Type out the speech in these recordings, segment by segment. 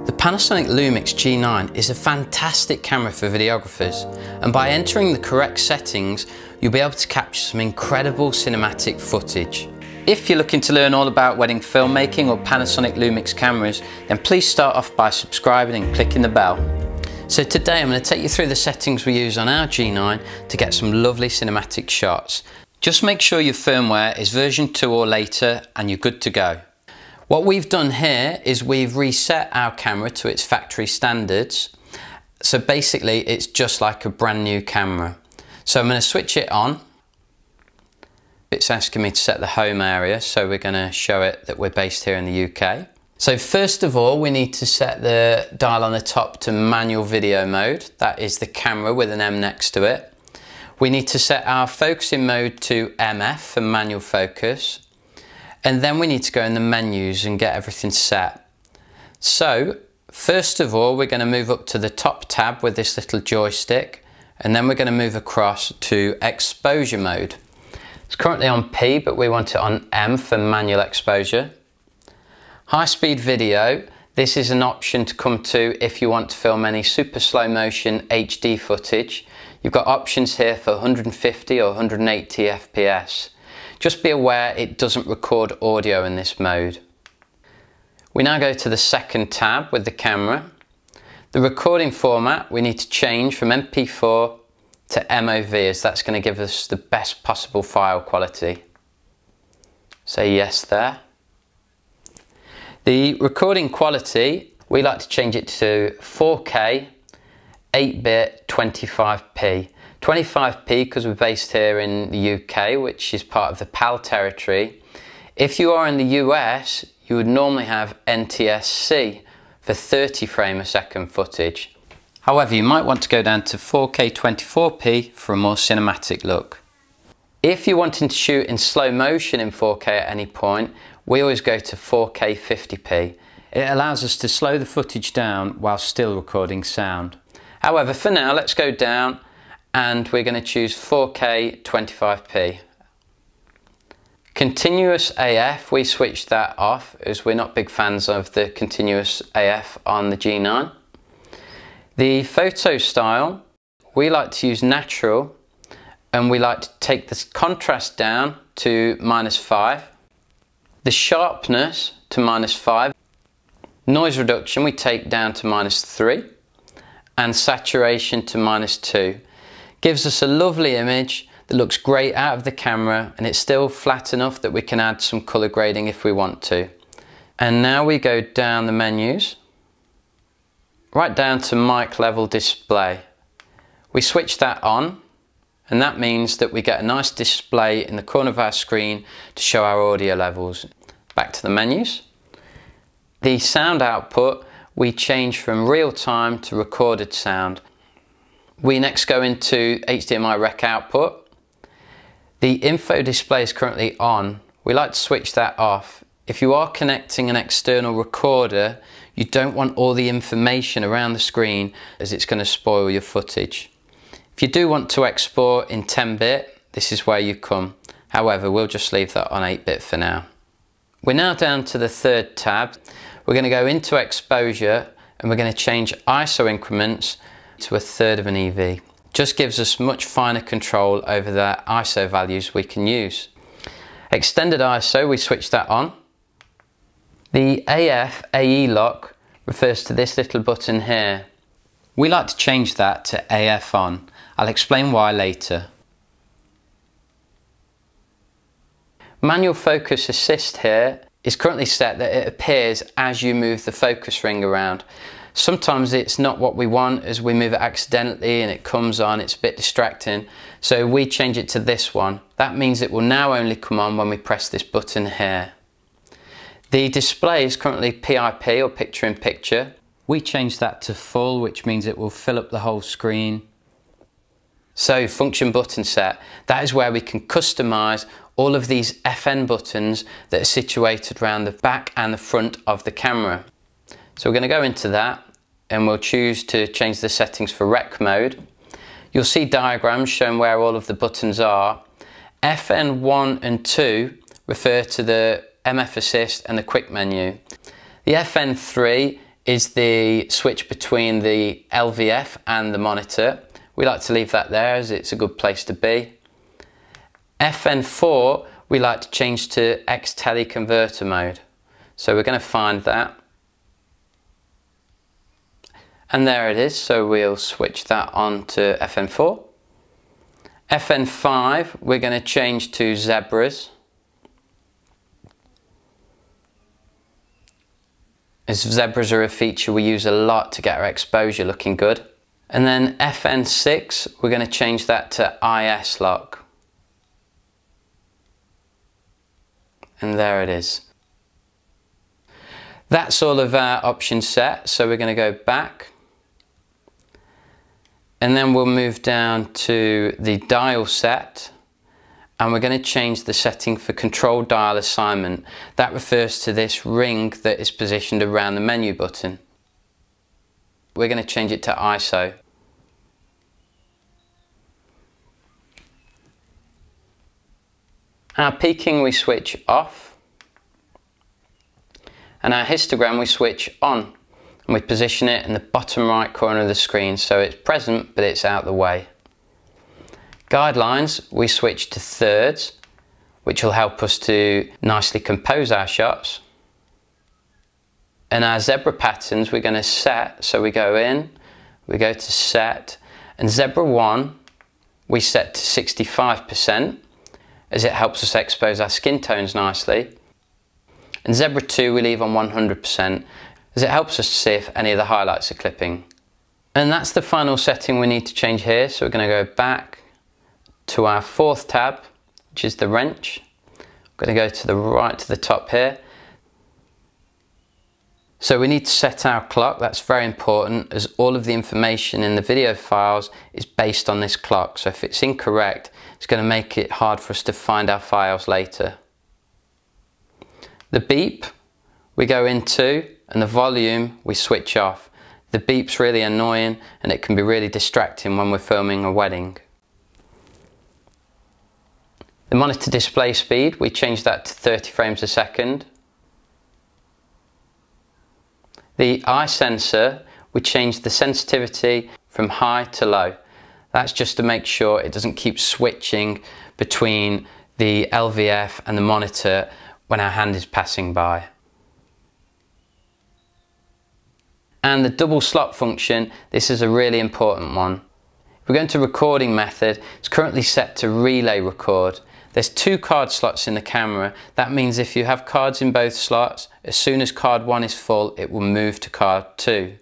The Panasonic Lumix G9 is a fantastic camera for videographers, and by entering the correct settings, you'll be able to capture some incredible cinematic footage. If you're looking to learn all about wedding filmmaking or Panasonic Lumix cameras, then please start off by subscribing and clicking the bell. So today I'm going to take you through the settings we use on our G9 to get some lovely cinematic shots. Just make sure your firmware is version 2 or later and you're good to go. What we've done here is we've reset our camera to its factory standards. So basically it's just like a brand new camera. So I'm going to switch it on. It's asking me to set the home area, so we're going to show it that we're based here in the UK. So first of all, we need to set the dial on the top to manual video mode. That is the camera with an M next to it. We need to set our focusing mode to MF for manual focus. And then we need to go in the menus and get everything set. So first of all, we're going to move up to the top tab with this little joystick, and then we're going to move across to exposure mode. It's currently on P, but we want it on M for manual exposure. High speed video, this is an option to come to if you want to film any super slow motion HD footage. You've got options here for 150 or 180 FPS. Just be aware it doesn't record audio in this mode. We now go to the second tab with the camera. The recording format we need to change from MP4 to MOV, as that's going to give us the best possible file quality. Say yes there. The recording quality, we like to change it to 4K, 8-bit, 25p. 25p because we're based here in the UK, which is part of the PAL territory. If you are in the US, you would normally have NTSC for 30 frame a second footage. However, you might want to go down to 4K 24p for a more cinematic look. If you're wanting to shoot in slow motion in 4K at any point, we always go to 4K 50p. It allows us to slow the footage down while still recording sound. However, for now, let's go down and we're going to choose 4K 25p. Continuous AF, we switched that off as we're not big fans of the continuous AF on the G9. The photo style, we like to use natural, and we like to take the contrast down to -5, the sharpness to -5, noise reduction we take down to -3, and saturation to -2. Gives us a lovely image that looks great out of the camera, and it's still flat enough that we can add some color grading if we want to. And now we go down the menus, right down to mic level display. We switch that on, and that means that we get a nice display in the corner of our screen to show our audio levels. Back to the menus. The sound output, we change from real time to recorded sound. We next go into HDMI rec output. The info display is currently on. We like to switch that off. If you are connecting an external recorder, you don't want all the information around the screen, as it's going to spoil your footage. If you do want to export in 10-bit, this is where you come. However, we'll just leave that on 8-bit for now. We're now down to the third tab. We're going to go into exposure, and we're going to change ISO increments to 1/3 of an EV. Just gives us much finer control over the ISO values we can use. Extended ISO, we switch that on. The AF AE lock refers to this little button here. We like to change that to AF on. I'll explain why later. Manual focus assist here is currently set that it appears as you move the focus ring around. Sometimes it's not what we want, as we move it accidentally and it comes on, it's a bit distracting. So we change it to this one. That means it will now only come on when we press this button here. The display is currently PIP or picture in picture. We change that to full, which means it will fill up the whole screen. So function button set, that is where we can customize all of these FN buttons that are situated around the back and the front of the camera. So we're going to go into that, and we'll choose to change the settings for rec mode. You'll see diagrams showing where all of the buttons are. FN 1 and 2 refer to the MF assist and the quick menu. The FN3 is the switch between the LVF and the monitor. We like to leave that there as it's a good place to be. FN4 we like to change to X-Tele converter mode. So we're going to find that. And there it is, so we'll switch that on to FN4. FN5 we're going to change to zebras, as zebras are a feature we use a lot to get our exposure looking good. And then FN6 we're going to change that to IS lock. And there it is. That's all of our options set, so we're going to go back. And then we'll move down to the dial set, and we're going to change the setting for control dial assignment. That refers to this ring that is positioned around the menu button. We're going to change it to ISO. Our peaking we switch off, and our histogram we switch on. And we position it in the bottom right corner of the screen so it's present but it's out the way. Guidelines we switch to thirds, which will help us to nicely compose our shots. And our zebra patterns we're going to set, so we go in, we go to set, and zebra 1 we set to 65% as it helps us expose our skin tones nicely. And zebra 2 we leave on 100%. as it helps us to see if any of the highlights are clipping. And that's the final setting we need to change here, so we're going to go back to our fourth tab, which is the wrench. I'm going to go to the right to the top here. So we need to set our clock. That's very important, as all of the information in the video files is based on this clock. So if it's incorrect, it's going to make it hard for us to find our files later. The beep we go into, and the volume we switch off. The beep's really annoying and it can be really distracting when we're filming a wedding. The monitor display speed, we change that to 30 frames a second. The eye sensor, we change the sensitivity from high to low. That's just to make sure it doesn't keep switching between the LVF and the monitor when our hand is passing by. And the double slot function, this is a really important one. If we're going to recording method, it's currently set to relay record. There's 2 card slots in the camera. That means if you have cards in both slots, as soon as card 1 is full, it will move to card 2.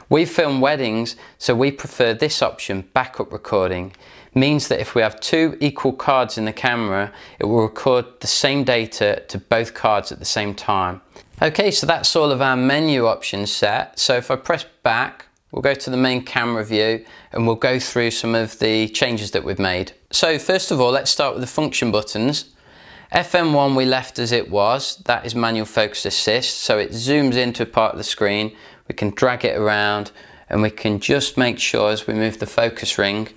We film weddings, so we prefer this option, backup recording. Means that if we have 2 equal cards in the camera, it will record the same data to both cards at the same time. Okay, so that's all of our menu options set. So if I press back, we'll go to the main camera view and we'll go through some of the changes that we've made. So first of all, let's start with the function buttons. FM1 we left as it was. That is manual focus assist, so it zooms into a part of the screen. We can drag it around and we can just make sure as we move the focus ring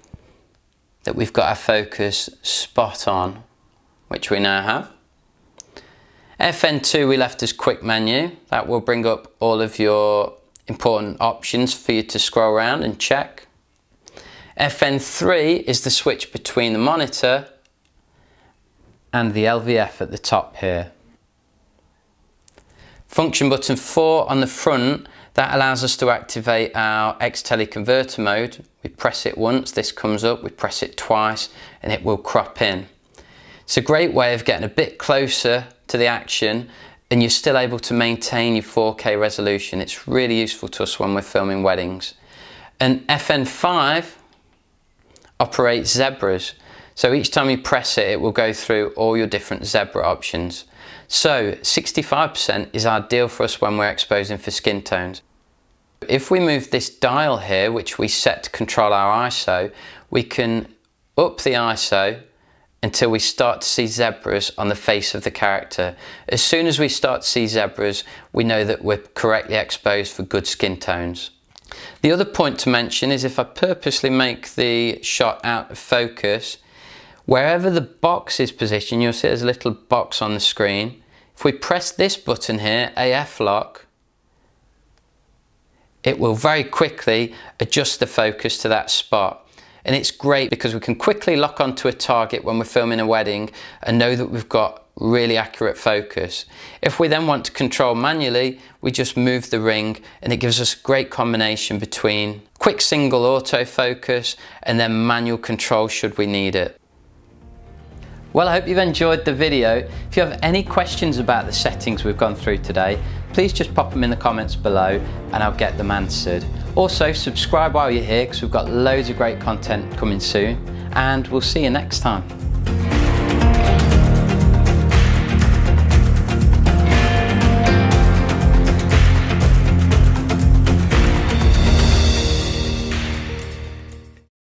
that we've got our focus spot on, which we now have. FN2 we left as quick menu. That will bring up all of your important options for you to scroll around and check. FN3 is the switch between the monitor and the LVF at the top here. Function button 4 on the front, that allows us to activate our X-Tele converter mode. We press it once, this comes up, we press it twice and it will crop in. It's a great way of getting a bit closer to the action and you're still able to maintain your 4K resolution. It's really useful to us when we're filming weddings. And FN5 operates zebras. So each time you press it, it will go through all your different zebra options. So 65% is ideal for us when we're exposing for skin tones. If we move this dial here, which we set to control our ISO, we can up the ISO until we start to see zebras on the face of the character. As soon as we start to see zebras, we know that we're correctly exposed for good skin tones. The other point to mention is if I purposely make the shot out of focus, wherever the box is positioned, you'll see there's a little box on the screen. If we press this button here, AF lock, it will very quickly adjust the focus to that spot. And it's great because we can quickly lock onto a target when we're filming a wedding and know that we've got really accurate focus. If we then want to control manually, we just move the ring, and it gives us a great combination between quick single autofocus and then manual control should we need it. Well, I hope you've enjoyed the video. If you have any questions about the settings we've gone through today, please just pop them in the comments below and I'll get them answered. Also, subscribe while you're here because we've got loads of great content coming soon, and we'll see you next time.